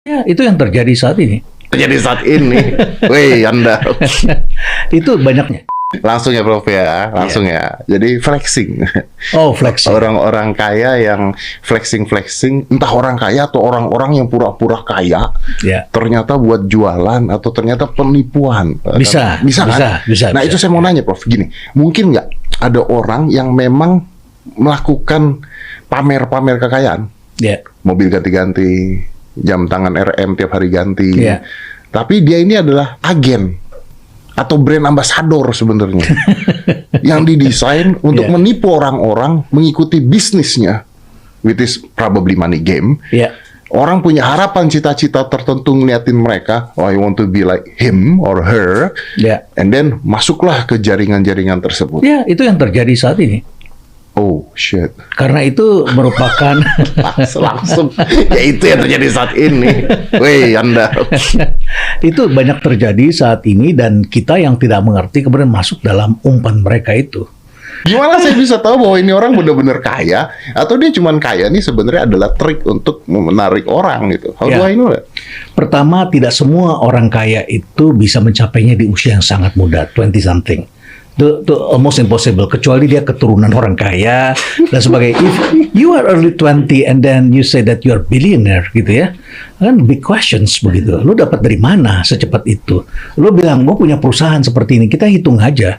Ya, itu yang terjadi saat ini. Terjadi saat ini. Wih, Anda. Itu banyaknya. Langsung ya, Prof ya. Langsung ya. Jadi flexing. Oh, flexing. Orang-orang kaya yang flexing, entah orang kaya atau orang-orang yang pura-pura kaya, Ya. ternyata buat jualan atau ternyata penipuan. Bisa kan? bisa. Nah, itu saya mau nanya, Prof. Gini, mungkin nggak ada orang yang memang melakukan pamer-pamer kekayaan? Ya. Mobil ganti-ganti, jam tangan RM tiap hari ganti. Iya. Tapi dia ini adalah agen atau brand ambassador sebenarnya yang didesain untuk Iya. menipu orang-orang mengikuti bisnisnya, which is probably money game. Ya. Orang punya harapan, cita-cita tertentu ngeliatin mereka, oh, I want to be like him or her, Ya. and then masuklah ke jaringan-jaringan tersebut. Ya, itu yang terjadi saat ini. Oh shit. Karena itu merupakan Langsung ya itu yang terjadi saat ini. Wih, Anda. itu banyak terjadi saat ini dan kita yang tidak mengerti kemudian masuk dalam umpan mereka itu. Gimana saya bisa tahu bahwa ini orang benar-benar kaya atau dia cuman kaya nih sebenarnya adalah trik untuk menarik orang gitu. How do Ya. I know that? Pertama, tidak semua orang kaya itu bisa mencapainya di usia yang sangat muda, 20 something. Itu almost impossible, kecuali dia keturunan orang kaya dan sebagainya. If you are early 20 and then you say that you are billionaire gitu ya, kan big questions begitu. Lu dapat dari mana secepat itu? Lu bilang, gue punya perusahaan seperti ini. Kita hitung aja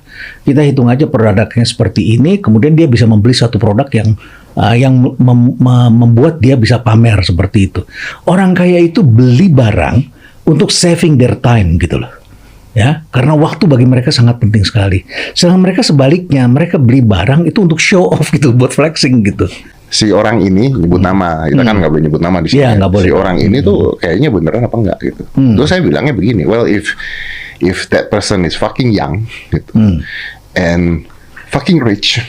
produknya seperti ini, kemudian dia bisa membeli satu produk yang membuat dia bisa pamer seperti itu. Orang kaya itu beli barang untuk saving their time gitu loh. Ya, karena waktu bagi mereka sangat penting sekali. Sedangkan mereka sebaliknya, mereka beli barang itu untuk show off gitu, buat flexing gitu. Si orang ini nyebut nama, kita kan nggak boleh nyebut nama di sini. Iya, nggak boleh. Si orang ini tuh kayaknya beneran apa enggak gitu. Terus saya bilangnya begini, well if that person is fucking young gitu, and fucking rich,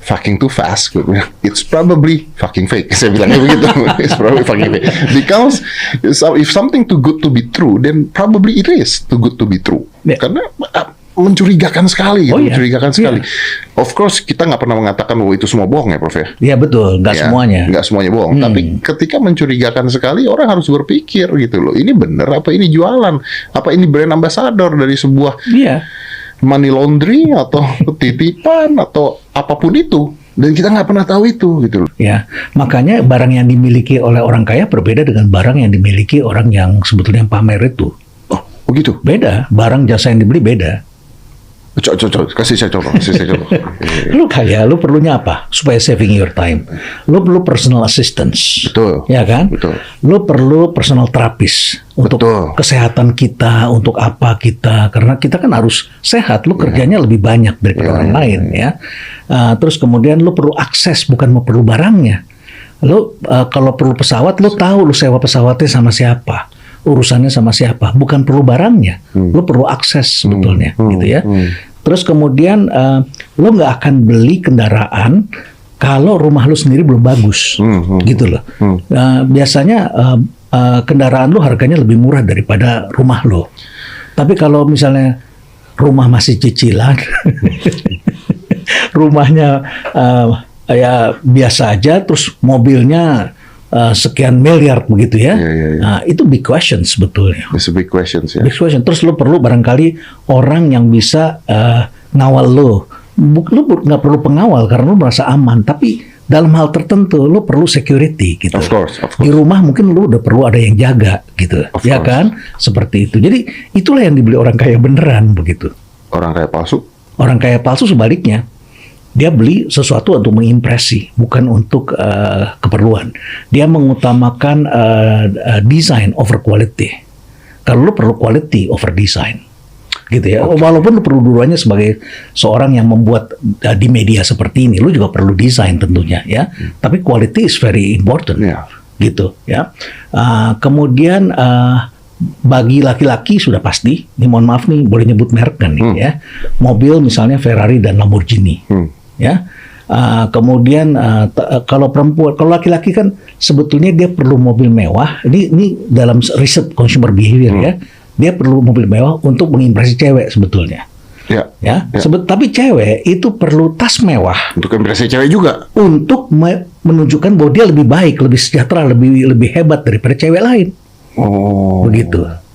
fucking too fast, gitu, it's probably fucking fake. Saya bilangnya begitu. It's probably fucking fake. Because if something too good to be true, then probably it is too good to be true. Yeah. Karena mencurigakan sekali, gitu, Oh, iya. mencurigakan sekali. Iya. Of course kita nggak pernah mengatakan bahwa itu semua bohong ya, Prof ya. Iya betul, nggak Ya, semuanya. nggak semuanya bohong. Tapi ketika mencurigakan sekali, orang harus berpikir gitu loh. Ini bener apa ini jualan? Apa ini brand ambassador dari sebuah Iya. money laundry atau titipan atau apapun itu? Dan kita nggak pernah tahu itu gitu loh. Ya, makanya barang yang dimiliki oleh orang kaya berbeda dengan barang yang dimiliki orang yang sebetulnya pamer itu. Oh, begitu. Beda, barang jasa yang dibeli beda. Kasih saya contoh. Lu kaya, lu perlunya apa? Supaya saving your time. Lu perlu personal assistance. Betul. Ya kan? Betul. Lu perlu personal terapis untuk Betul. kesehatan kita, untuk apa kita. Karena kita kan harus sehat. Lu kerjanya lebih banyak daripada orang lain ya. Terus kemudian lu perlu akses, bukan mau perlu barangnya. Lu kalau perlu pesawat, lu tahu lu sewa pesawatnya sama siapa, urusannya sama siapa, bukan perlu barangnya. Lu perlu akses sebetulnya gitu ya. Terus kemudian lu nggak akan beli kendaraan kalau rumah lu sendiri belum bagus, gitu loh. Biasanya kendaraan lu harganya lebih murah daripada rumah lu. Tapi kalau misalnya rumah masih cicilan, rumahnya ya biasa aja, terus mobilnya sekian miliar begitu ya. Iya. Nah, itu big question sebetulnya. It's a big question ya. Big question. Terus lu perlu barangkali orang yang bisa ngawal lu. Lu nggak perlu pengawal karena lu merasa aman. Tapi dalam hal tertentu lu perlu security gitu. Of course. Di rumah mungkin lu udah perlu ada yang jaga gitu. Of Ya course. kan? Seperti itu. Jadi itulah yang dibeli orang kaya beneran begitu. Orang kaya palsu. Orang kaya palsu sebaliknya. Dia beli sesuatu untuk mengimpresi, bukan untuk keperluan. Dia mengutamakan design over quality. Kalau lu perlu quality over design, gitu ya. Walaupun lu perlu dua-duanya sebagai seorang yang membuat di media seperti ini, lu juga perlu desain tentunya ya. Tapi quality is very important, Ya. gitu ya. Kemudian bagi laki-laki sudah pasti, ini mohon maaf nih, boleh nyebut merek kan nih ya. Mobil misalnya Ferrari dan Lamborghini. Ya, kemudian kalau perempuan, kalau laki-laki kan sebetulnya dia perlu mobil mewah. Ini dalam riset consumer behavior ya, dia perlu mobil mewah untuk mengimpresi cewek sebetulnya. Ya. Tapi cewek itu perlu tas mewah Untuk impresi cewek juga. untuk menunjukkan bahwa dia lebih baik, lebih sejahtera, lebih hebat daripada cewek lain. Oh. Begitu.